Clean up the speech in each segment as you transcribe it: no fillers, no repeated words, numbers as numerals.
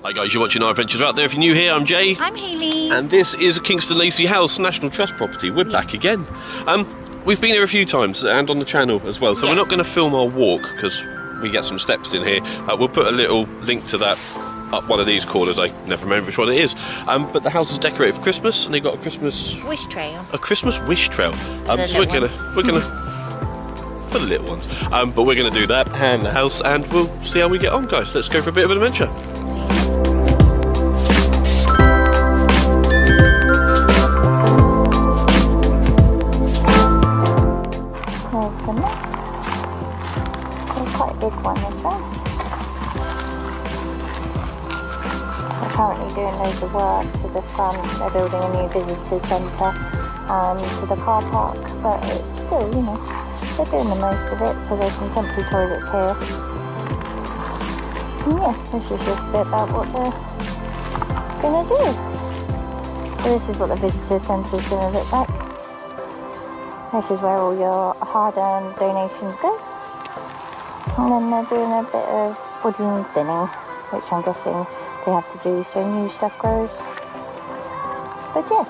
Hi guys, you're watching Our Adventures Out There. If you're new here, I'm Jay. I'm Hayley. And this is a Kingston Lacy House, National Trust property. We're back again. We've been here a few times and on the channel as well, so we're not going to film our walk because we get some steps in here. We'll put a little link to that up one of these corners. I never remember which one it is. But the house is decorated for Christmas and they've got a Christmas... wish trail. A Christmas wish trail. So we're gonna for the little ones. But we're going to do that and the house and we'll see how we get on, guys. Let's go for a bit of an adventure. There's the net. There's quite a big one as well. They're currently doing loads of work to the front. They're building a new visitors centre to the car park, but it's still, you know, they're doing the most of it. So there's some temporary toilets here. And yeah, this is just a bit about what they're going to do. So this is what the visitors centre is going to look like. This is where all your hard-earned donations go. And then they're doing a bit of woodland thinning, which I'm guessing they have to do so new stuff grows. But yes.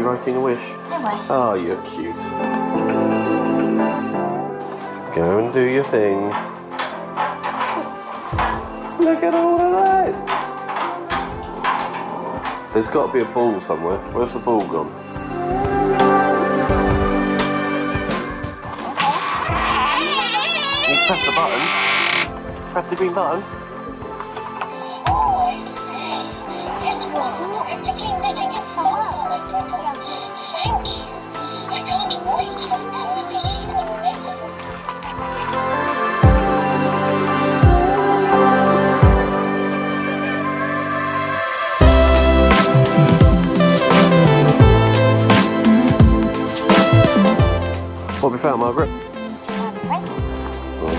Writing a wish? Oh, you're cute. Go and do your thing. Look at all the lights. There's got to be a ball somewhere. Where's the ball gone? You press the button. Press the green button. What have we found, Margaret?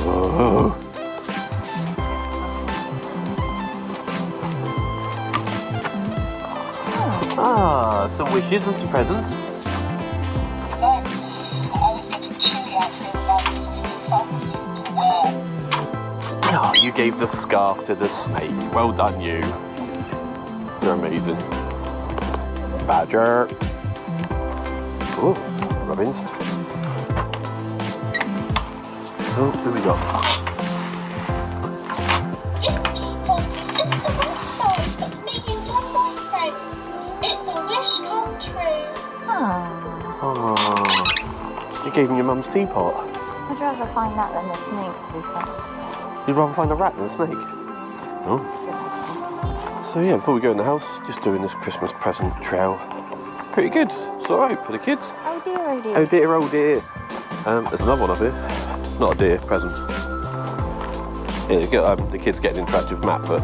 Oh. Ah, some wishes and some presents. I was getting chilly out here about something to wear. Oh, you gave the scarf to the snake. Well done, you. You're amazing. Badger. Oh, Robbins. Oh, who we got? Oh, you gave him your mum's teapot. I'd rather find that than the snake, to be fair. You'd rather find a rat than a snake? Oh. So yeah, before we go in the house, just doing this Christmas present trail. Pretty good. It's alright for the kids. Oh dear, oh dear. Oh dear, oh dear. There's another one up here. Not a deer, present. Yeah, the kids getting interactive with Matt, but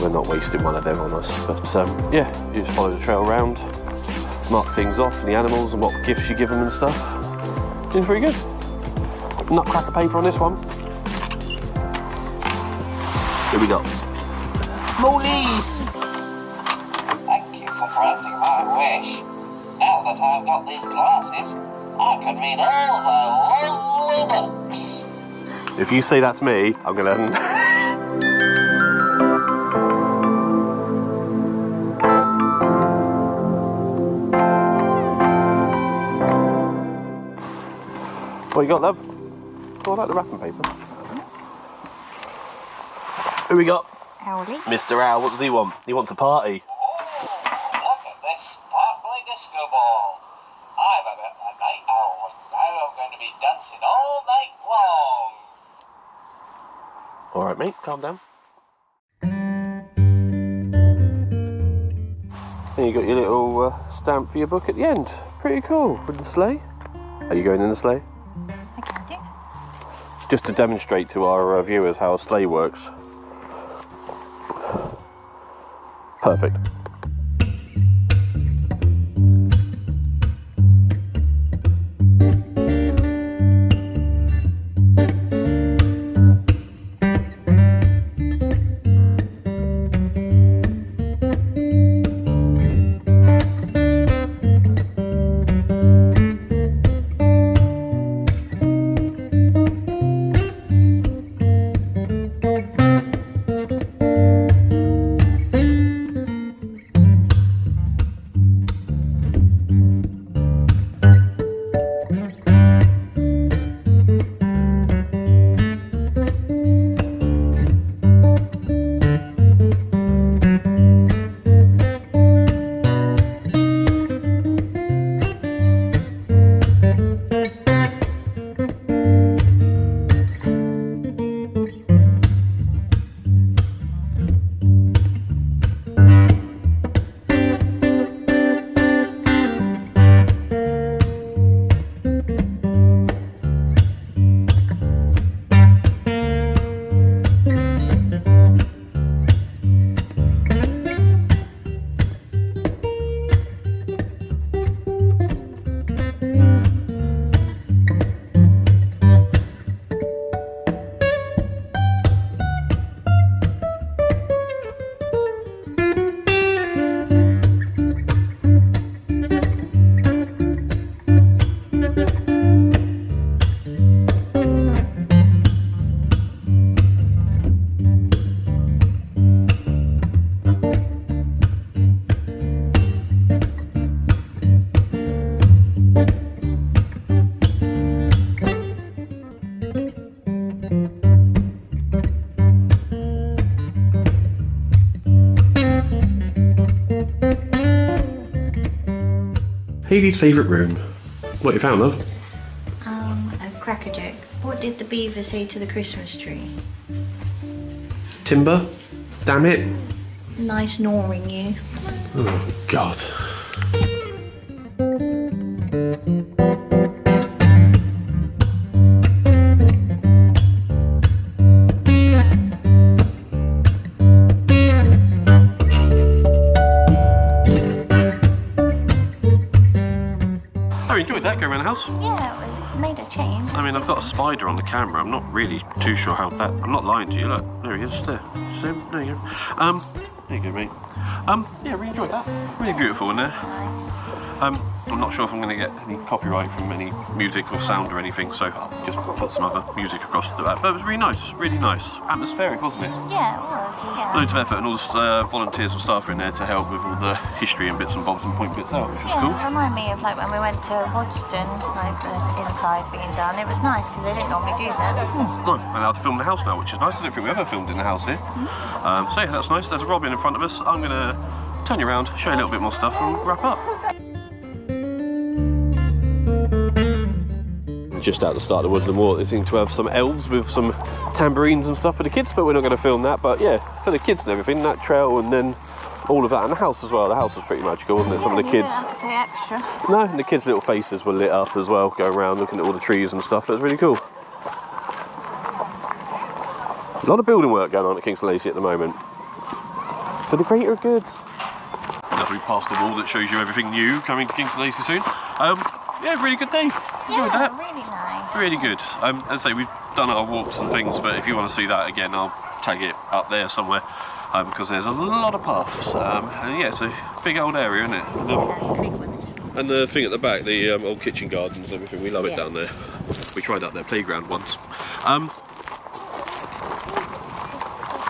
we're not wasting one of them on us. But yeah, you just follow the trail around, mark things off, and the animals and what gifts you give them and stuff. Seems pretty good. Nutcracker paper on this one. Here we go. Molly! Thank you for granting my wish. Now that I've got these glasses, I can read all the lovely books. If you say that's me, I'm gonna... What you got, love? Oh, I like the wrapping paper. Who we got? Howdy. Mr. Owl, what does he want? He wants a party. Look at this sparkling disco ball. I'm a night owl, and now I'm going to be dancing all night long. All right, mate, calm down. And you got your little stamp for your book at the end. Pretty cool, with the sleigh. Are you going in the sleigh? I can do. Just to demonstrate to our viewers how a sleigh works. Perfect. Hayley's favourite room. What you found, love? A crackerjack. What did the beaver say to the Christmas tree? Timber? Damn it. Nice gnawing you. Oh, God. I enjoyed that, going around the house. Yeah, it was made a change. I mean, I've got a spider on the camera. I'm not really too sure how that... I'm not lying to you. Look, there he is. There. See him? There you go. There you go, mate. Yeah, really enjoyed that. Really beautiful in there. Nice. I'm not sure if I'm going to get any copyright from any music or sound or anything, so I'll just put some other music across to that. But it was really nice, really nice. Atmospheric, wasn't it? Yeah, it was, yeah. Loads of effort, and all the volunteers and staff are in there to help with all the history and bits and bobs and point bits out, which was cool. It reminded me of like when we went to Wadston, like the inside being done. It was nice because they didn't normally do that. No, I'm allowed to film the house now, which is nice. I don't think we ever filmed in the house here. So yeah, that's nice. There's Robin in front of us. I'm going to turn you around, show you a little bit more stuff, and wrap up. Just out the start of the Woodland Walk, they seem to have some elves with some tambourines and stuff for the kids, but we're not going to film that. But yeah, for the kids and everything, that trail and then all of that, and the house as well. The house was pretty magical, wasn't it? Some of the kids. You didn't have to pay extra. No, and the kids' little faces were lit up as well, going around looking at all the trees and stuff. That was really cool. A lot of building work going on at Kingston Lacy at the moment. For the greater good. As we pass the wall that shows you everything new coming to Kingston Lacy soon. Yeah, really good day. Enjoyed that. Really nice. Really good. As I say, we've done our walks and things, but if you want to see that again, I'll tag it up there somewhere, because there's a lot of paths. And yeah, it's a big old area, isn't it? Yeah, it's a big one, this one. And the thing at the back, the old kitchen gardens and everything, we love it down there. We tried out their playground once.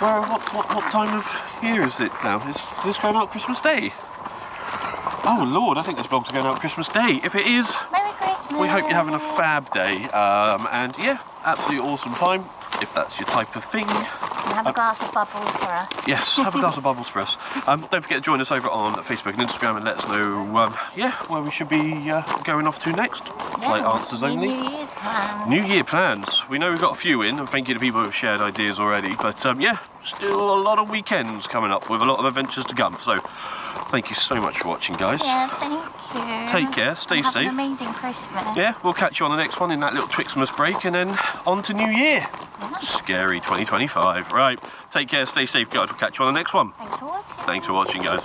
Well, what time of year is it now? Is this going out Christmas Day? Oh Lord, I think this vlog's going out Christmas Day. If it is, Merry Christmas. we hope you're having a fab day. And yeah, absolutely awesome time, if that's your type of thing. have a glass of bubbles for us. Yes, have a glass of bubbles for us. Don't forget to join us over on Facebook and Instagram and let us know, yeah, where we should be going off to next. Play answers only. New Year's plans. New Year plans. We know we've got a few in, and thank you to people who've shared ideas already. But yeah, still a lot of weekends coming up with a lot of adventures to come. So thank you so much for watching, guys. Yeah, thank you. Take care, stay Have safe. an amazing Christmas. Yeah, we'll catch you on the next one in that little Twixmas break, and then on to New Year. Scary 2025. Right, take care, stay safe, guys. We'll catch you on the next one. Thanks for watching. Thanks for watching, guys.